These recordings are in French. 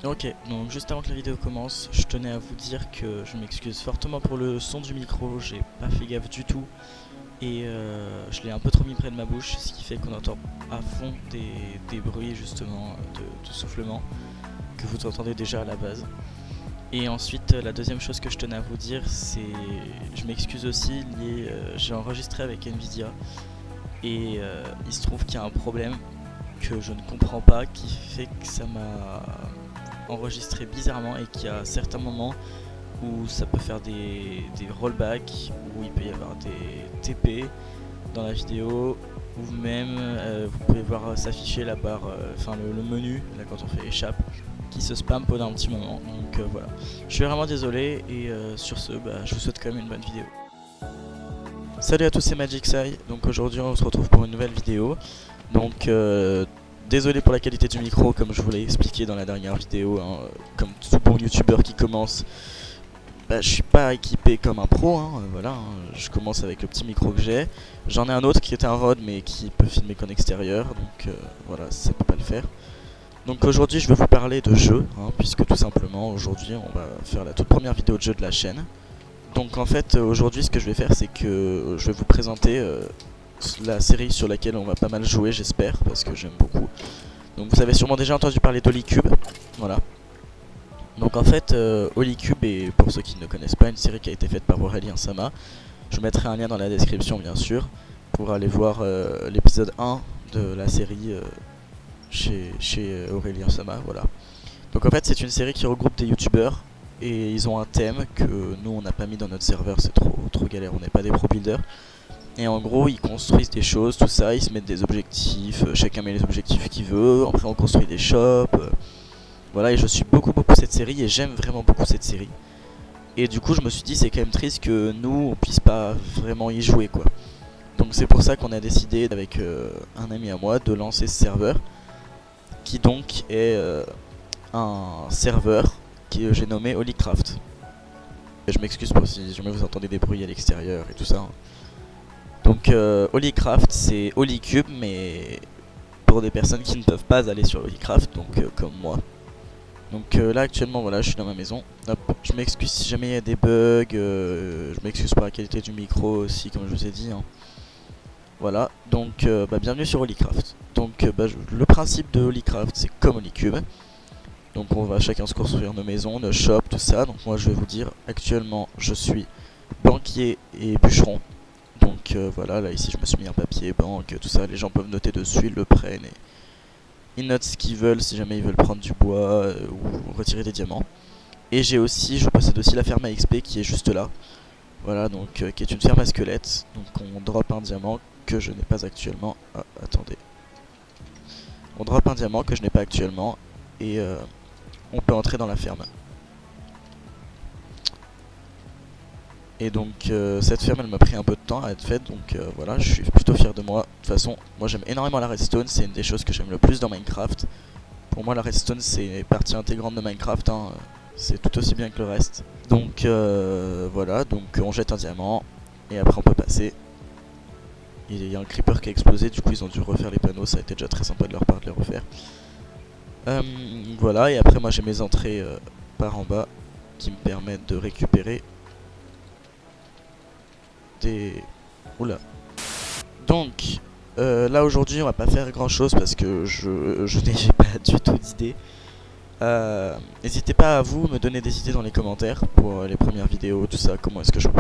Ok, donc juste avant que la vidéo commence, je tenais à vous dire que je m'excuse fortement pour le son du micro, j'ai pas fait gaffe du tout et je l'ai un peu trop mis près de ma bouche, ce qui fait qu'on entend à fond des bruits justement de soufflement que vous entendez déjà à la base. Et ensuite, la deuxième chose que je tenais à vous dire, c'est je m'excuse aussi, j'ai enregistré avec Nvidia et il se trouve qu'il y a un problème que je ne comprends pas qui fait que ça m'a enregistré bizarrement et qu'il y a certains moments où ça peut faire des rollbacks, où il peut y avoir des TP dans la vidéo, ou même vous pouvez voir s'afficher la barre, enfin le menu, là quand on fait échappe, qui se spam pendant un petit moment. Donc voilà, je suis vraiment désolé et sur ce, je vous souhaite quand même une bonne vidéo. Salut à tous, c'est MagicSai, donc aujourd'hui on se retrouve pour une nouvelle vidéo. Donc désolé pour la qualité du micro, comme je vous l'ai expliqué dans la dernière vidéo, hein, comme tout bon youtubeur qui commence, je suis pas équipé comme un pro, hein, voilà, hein, je commence avec le petit micro que j'ai. J'en ai un autre qui est un Rode mais qui peut filmer qu'en extérieur, donc voilà, ça peut pas le faire. Donc aujourd'hui je vais vous parler de jeux, hein, puisque tout simplement aujourd'hui on va faire la toute première vidéo de jeu de la chaîne. Donc en fait aujourd'hui ce que je vais faire c'est que je vais vous présenter la série sur laquelle on va pas mal jouer, j'espère, parce que j'aime beaucoup. Donc vous avez sûrement déjà entendu parler d'Holy-Cube, voilà. Donc en fait Holy-Cube est, pour ceux qui ne connaissent pas, une série qui a été faite par Aurélien Sama. Je vous mettrai un lien dans la description bien sûr pour aller voir l'épisode 1 de la série chez Aurélien Sama, voilà. Donc en fait c'est une série qui regroupe des youtubeurs et ils ont un thème que nous on n'a pas mis dans notre serveur, c'est trop galère, on n'est pas des pro builders. Et en gros ils construisent des choses, tout ça, ils se mettent des objectifs, chacun met les objectifs qu'il veut, après on construit des shops, voilà, et je suis beaucoup cette série et j'aime vraiment beaucoup cette série. Et du coup je me suis dit c'est quand même triste que nous on puisse pas vraiment y jouer quoi. Donc c'est pour ça qu'on a décidé avec un ami à moi de lancer ce serveur, qui donc est un serveur que j'ai nommé Holycraft. Et je m'excuse pour si jamais vous entendez des bruits à l'extérieur et tout ça, hein. Donc Holycraft c'est Holycube mais pour des personnes qui ne peuvent pas aller sur Holycraft, donc comme moi. Donc là actuellement voilà je suis dans ma maison. Hop, je m'excuse si jamais il y a des bugs, je m'excuse pour la qualité du micro aussi comme je vous ai dit, hein. Voilà, donc bienvenue sur Holycraft. Donc le principe de Holycraft c'est comme Holycube. Donc on va chacun se construire nos maisons, nos shops, tout ça. Donc moi je vais vous dire actuellement je suis banquier et bûcheron. Donc voilà, là ici je me suis mis un papier, banque, tout ça, les gens peuvent noter dessus, ils le prennent et ils notent ce qu'ils veulent si jamais ils veulent prendre du bois ou retirer des diamants. Et je possède aussi la ferme à XP qui est juste là. Voilà, donc qui est une ferme à squelettes. Donc on drop un diamant que je n'ai pas actuellement. Ah, attendez. On drop un diamant que je n'ai pas actuellement et on peut entrer dans la ferme. Et donc cette ferme elle m'a pris un peu de temps à être faite, donc voilà, je suis plutôt fier de moi. De toute façon, moi j'aime énormément la redstone, c'est une des choses que j'aime le plus dans Minecraft. Pour moi la redstone c'est partie intégrante de Minecraft, hein, c'est tout aussi bien que le reste. Donc voilà, donc on jette un diamant et après on peut passer. Il y a un creeper qui a explosé, du coup ils ont dû refaire les panneaux, ça a été déjà très sympa de leur part de les refaire. Voilà, et après moi j'ai mes entrées par en bas qui me permettent de récupérer des... Oula. Donc, là aujourd'hui on va pas faire grand chose parce que j'ai pas du tout d'idées. N'hésitez pas à vous me donner des idées dans les commentaires pour les premières vidéos, tout ça,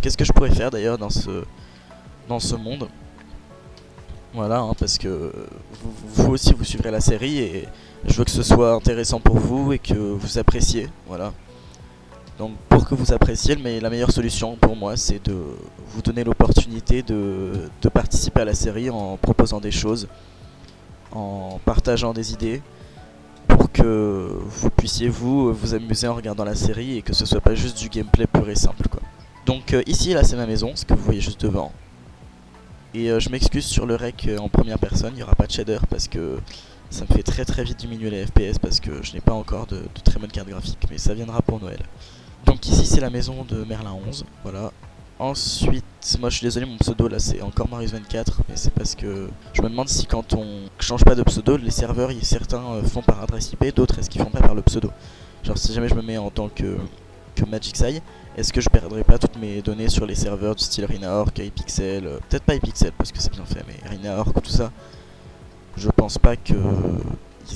qu'est-ce que je pourrais faire d'ailleurs dans ce monde. Voilà, hein, parce que vous aussi vous suivrez la série et je veux que ce soit intéressant pour vous et que vous appréciez, voilà. Donc pour que vous appréciez, mais la meilleure solution pour moi c'est de vous donner l'opportunité de participer à la série en proposant des choses, en partageant des idées, pour que vous puissiez vous amuser en regardant la série et que ce soit pas juste du gameplay pur et simple quoi. Donc ici là c'est ma maison, ce que vous voyez juste devant. Et je m'excuse sur le rec en première personne, il n'y aura pas de shader parce que ça me fait très vite diminuer les FPS parce que je n'ai pas encore de très bonne carte graphique, mais ça viendra pour Noël. Donc ici c'est la maison de Merlin 11, voilà. Ensuite, moi je suis désolé, mon pseudo là c'est encore Marius24, mais c'est parce que je me demande si quand on change pas de pseudo, les serveurs, certains font par adresse IP, d'autres est-ce qu'ils font pas par le pseudo. Genre si jamais je me mets en tant que Magixai, est-ce que je perdrai pas toutes mes données sur les serveurs du style RinaOrc, iPixel, peut-être pas iPixel parce que c'est bien fait, mais RinaOrc ou tout ça. Je pense pas qu'ils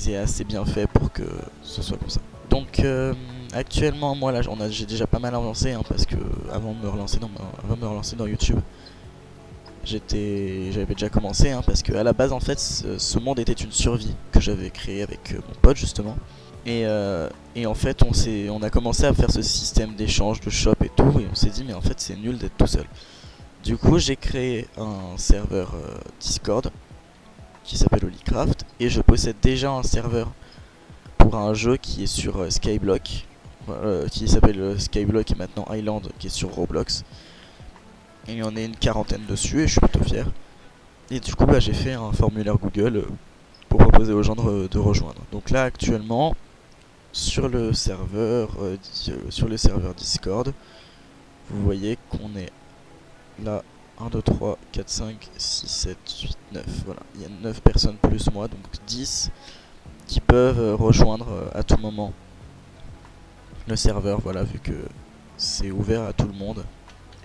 aient assez bien fait pour que ce soit comme ça. Donc actuellement moi là j'ai déjà pas mal avancé hein, parce que avant de me relancer dans YouTube, j'avais déjà commencé hein, parce que à la base en fait ce monde était une survie que j'avais créé avec mon pote justement. Et en fait on a commencé à faire ce système d'échange, de shop et tout, et on s'est dit mais en fait c'est nul d'être tout seul. Du coup j'ai créé un serveur Discord qui s'appelle Holycraft, et je possède déjà un serveur pour un jeu qui est sur Skyblock, qui s'appelle Skyblock et maintenant Island, qui est sur Roblox. Et il y en a une quarantaine dessus et je suis plutôt fier. Et du coup j'ai fait un formulaire Google pour proposer aux gens de rejoindre. Donc là actuellement sur le serveur Discord, vous voyez qu'on est là 1, 2, 3, 4, 5, 6, 7, 8, 9, voilà. Il y a 9 personnes plus moi, donc 10 qui peuvent rejoindre à tout moment le serveur, voilà, vu que c'est ouvert à tout le monde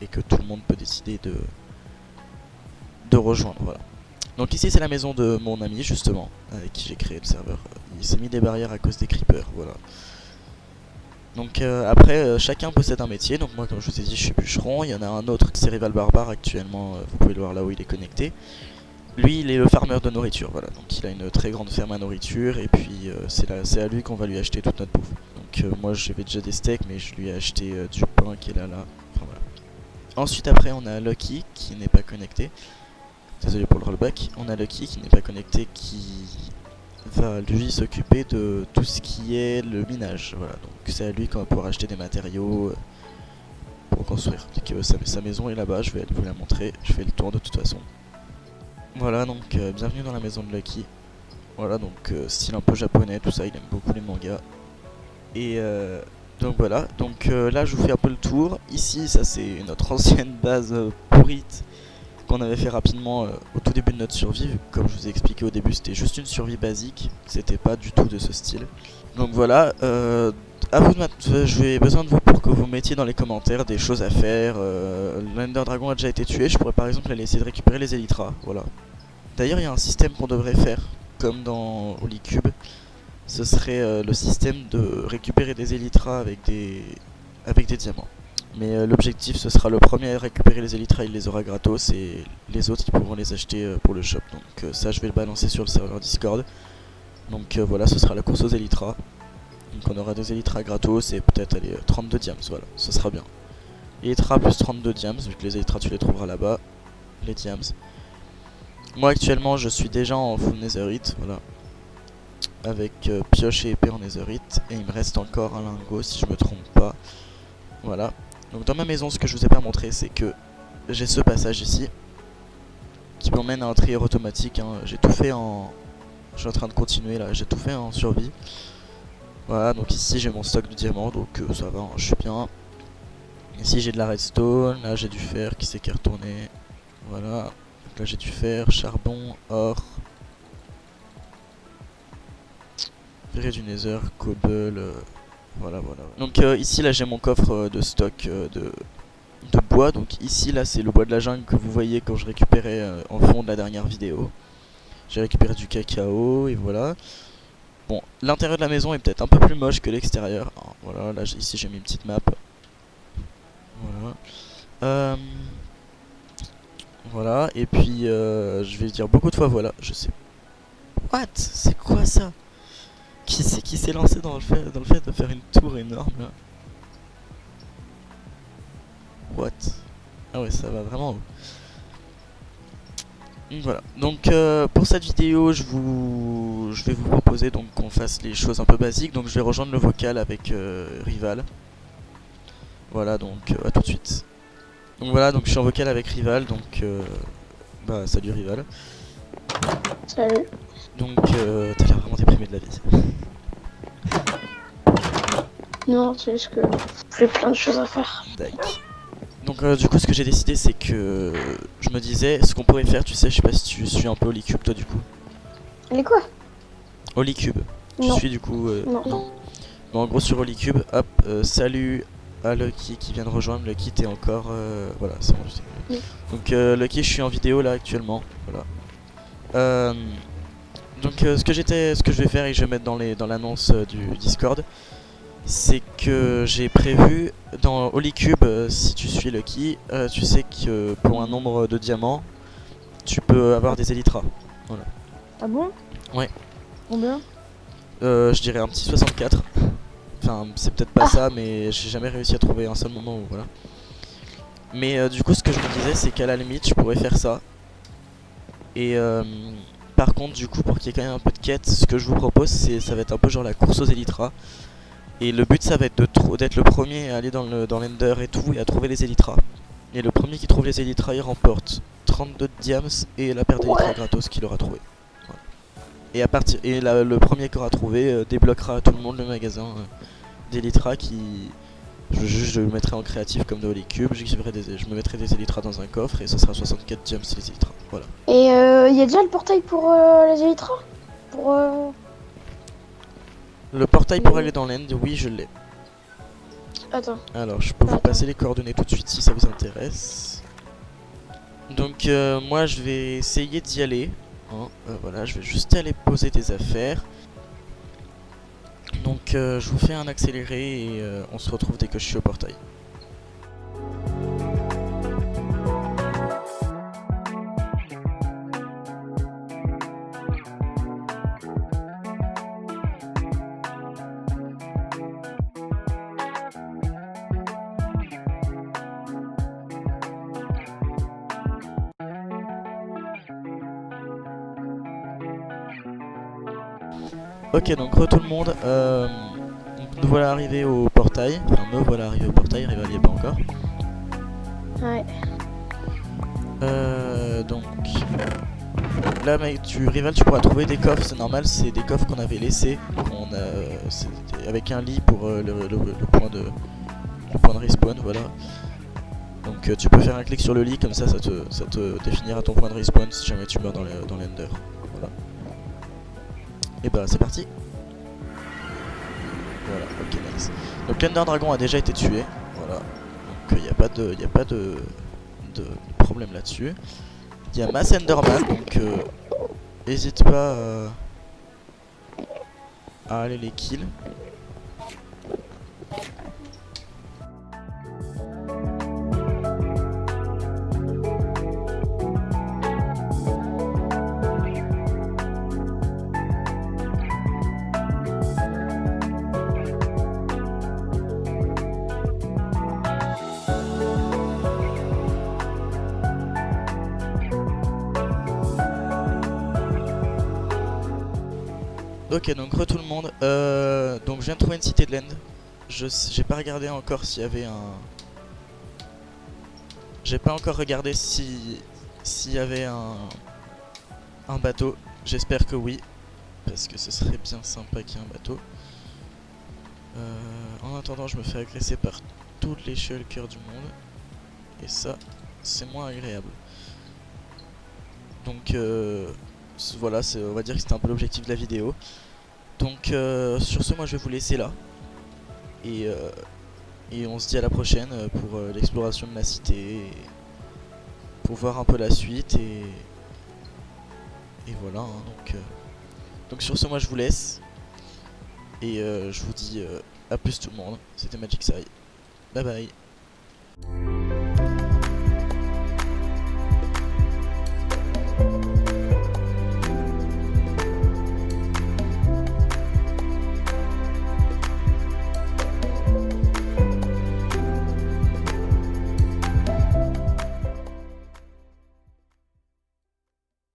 et que tout le monde peut décider de rejoindre, voilà. Donc ici c'est la maison de mon ami justement, avec qui j'ai créé le serveur. Il s'est mis des barrières à cause des creepers, voilà. Donc après chacun possède un métier, donc moi comme je vous ai dit je suis bûcheron, il y en a un autre qui c'est Rival Barbare actuellement, vous pouvez le voir là où il est connecté. Lui il est le farmer de nourriture, voilà, donc il a une très grande ferme à nourriture et puis c'est à lui qu'on va lui acheter toute notre bouffe. Donc moi j'avais déjà des steaks mais je lui ai acheté du pain qui est là, enfin voilà. Ensuite après on a Lucky qui n'est pas connecté, désolé pour le rollback, on a Lucky qui n'est pas connecté qui va lui s'occuper de tout ce qui est le minage, voilà, donc c'est à lui qu'on va pouvoir acheter des matériaux pour construire. Donc, sa maison est là-bas, je vais aller vous la montrer, je fais le tour de toute façon. Voilà donc bienvenue dans la maison de Lucky. Voilà donc style un peu japonais, tout ça, il aime beaucoup les mangas. Et donc voilà, donc là je vous fais un peu le tour. Ici ça c'est notre ancienne base pourrite qu'on avait fait rapidement au tout début de notre survie, vu que, comme je vous ai expliqué au début c'était juste une survie basique, c'était pas du tout de ce style. Donc voilà, à vous j'ai besoin de vous pour que vous mettiez dans les commentaires des choses à faire. L'Ender Dragon a déjà été tué, je pourrais par exemple aller essayer de récupérer les Elytras, voilà. D'ailleurs il y a un système qu'on devrait faire, comme dans Holycube, ce serait le système de récupérer des Elytras avec des diamants. Mais l'objectif ce sera le premier à récupérer les Elytras, il les aura gratos et les autres ils pourront les acheter pour le shop. Donc ça je vais le balancer sur le serveur Discord. Donc voilà, ce sera la course aux Elytras. Donc on aura des Elytras gratos et peut-être 32 diams, voilà, ce sera bien. Elytras plus 32 diams, vu que les Elytras tu les trouveras là-bas, les diams. Moi actuellement je suis déjà en full netherite, voilà. Avec pioche et épée en netherite. Et il me reste encore un lingot si je me trompe pas. Voilà. Donc dans ma maison ce que je vous ai pas montré c'est que j'ai ce passage ici qui m'emmène à un trieur automatique hein. J'ai tout fait en... Je suis en train de continuer là, j'ai tout fait en survie. Voilà, donc ici j'ai mon stock de diamants, donc ça va, hein, je suis bien. Ici j'ai de la redstone, là j'ai du fer qui s'est retourné. Voilà, donc là j'ai du fer, charbon, or, verre du nether, cobble, voilà. Donc ici là j'ai mon coffre de stock de bois, donc ici là c'est le bois de la jungle que vous voyez quand je récupérais en fond de la dernière vidéo. J'ai récupéré du cacao et voilà. Bon, l'intérieur de la maison est peut-être un peu plus moche que l'extérieur. Voilà, là ici j'ai mis une petite map. Voilà. Voilà, et puis je vais dire beaucoup de fois voilà, je sais. What? C'est quoi ça? Qui c'est qui s'est lancé dans le fait de faire une tour énorme là? What? Ah ouais, ça va vraiment haut. Voilà, donc pour cette vidéo je vais vous proposer donc qu'on fasse les choses un peu basiques. Donc je vais rejoindre le vocal avec Rival. Voilà, donc à tout de suite. Donc voilà, donc je suis en vocal avec Rival, donc bah salut Rival. Salut. Donc t'as l'air vraiment déprimé de la vie. Non, c'est juste que j'ai plein de choses à faire. D'accord. Donc du coup ce que j'ai décidé c'est que je me disais ce qu'on pourrait faire, tu sais, je sais pas si tu suis un peu Holycube toi du coup. Elle est quoi? Holycube. Tu Non. suis du coup Non. Bon, en gros sur Holycube, hop, salut à Lucky qui vient de rejoindre. Lucky t'es encore... voilà, c'est bon, je sais. Oui. Donc Lucky, je suis en vidéo là actuellement, voilà. Donc ce que je vais faire et que je vais mettre dans l'annonce du Discord, c'est que j'ai prévu dans Holycube, si tu suis Lucky, tu sais que pour un nombre de diamants, tu peux avoir des élytras. Voilà. Ah bon? Ouais. Combien? Je dirais un petit 64. Enfin, c'est peut-être pas ça, mais j'ai jamais réussi à trouver un seul moment où voilà. Mais du coup, ce que je me disais, c'est qu'à la limite, je pourrais faire ça. Et par contre, du coup, pour qu'il y ait quand même un peu de quête, ce que je vous propose, ça va être un peu genre la course aux élytras. Et le but, ça va être d'être le premier à aller dans l'Ender et tout, et à trouver les élytras. Et le premier qui trouve les élytras, il remporte 32 diams et la paire d'élytras gratos qu'il aura trouvé. Voilà. Et à partir le premier qui aura trouvé débloquera à tout le monde le magasin d'élytras qui... Je le mettrai en créatif comme de Holycube, je me mettrai des élytras dans un coffre et ça sera 64 diams les élytras. Voilà. Et y a déjà le portail pour les élytras? Pour Le portail pour aller dans l'end, oui, je l'ai. Attends. Alors, je peux vous passer les coordonnées tout de suite si ça vous intéresse. Donc, moi, je vais essayer d'y aller. Hein, voilà, je vais juste aller poser des affaires. Donc, je vous fais un accéléré et on se retrouve dès que je suis au portail. Ok, donc tout le monde, nous voilà arrivés au portail. Enfin, me voilà arrivés au portail, Rival n'y est pas encore. Ouais. Donc là, mec, Rival, tu pourras trouver des coffres, c'est normal, c'est des coffres qu'on avait laissés. Avec un lit pour le point de respawn, voilà. Donc tu peux faire un clic sur le lit, comme ça te définira ton point de respawn si jamais tu meurs dans l'Ender. Voilà. Et bah c'est parti. Voilà, ok, nice. Donc l'Ender Dragon a déjà été tué, voilà. Donc il n'y a pas de problème là-dessus. Il y a Mass Enderman, donc n'hésite pas à aller les kills. Ok, donc tout le monde. Donc je viens de trouver une cité de l'end. J'ai pas regardé encore s'il y avait un... J'ai pas encore regardé s'il y avait un bateau. J'espère que oui, parce que ce serait bien sympa qu'il y ait un bateau. En attendant, je me fais agresser par tous les shulkers du monde. Et ça, c'est moins agréable. Donc voilà, on va dire que c'était un peu l'objectif de la vidéo. Donc sur ce, moi je vais vous laisser là. Et on se dit à la prochaine pour l'exploration de la cité. Pour voir un peu la suite et voilà. Hein, donc sur ce, moi je vous laisse. Et je vous dis à plus tout le monde. C'était Magicsai. Bye bye.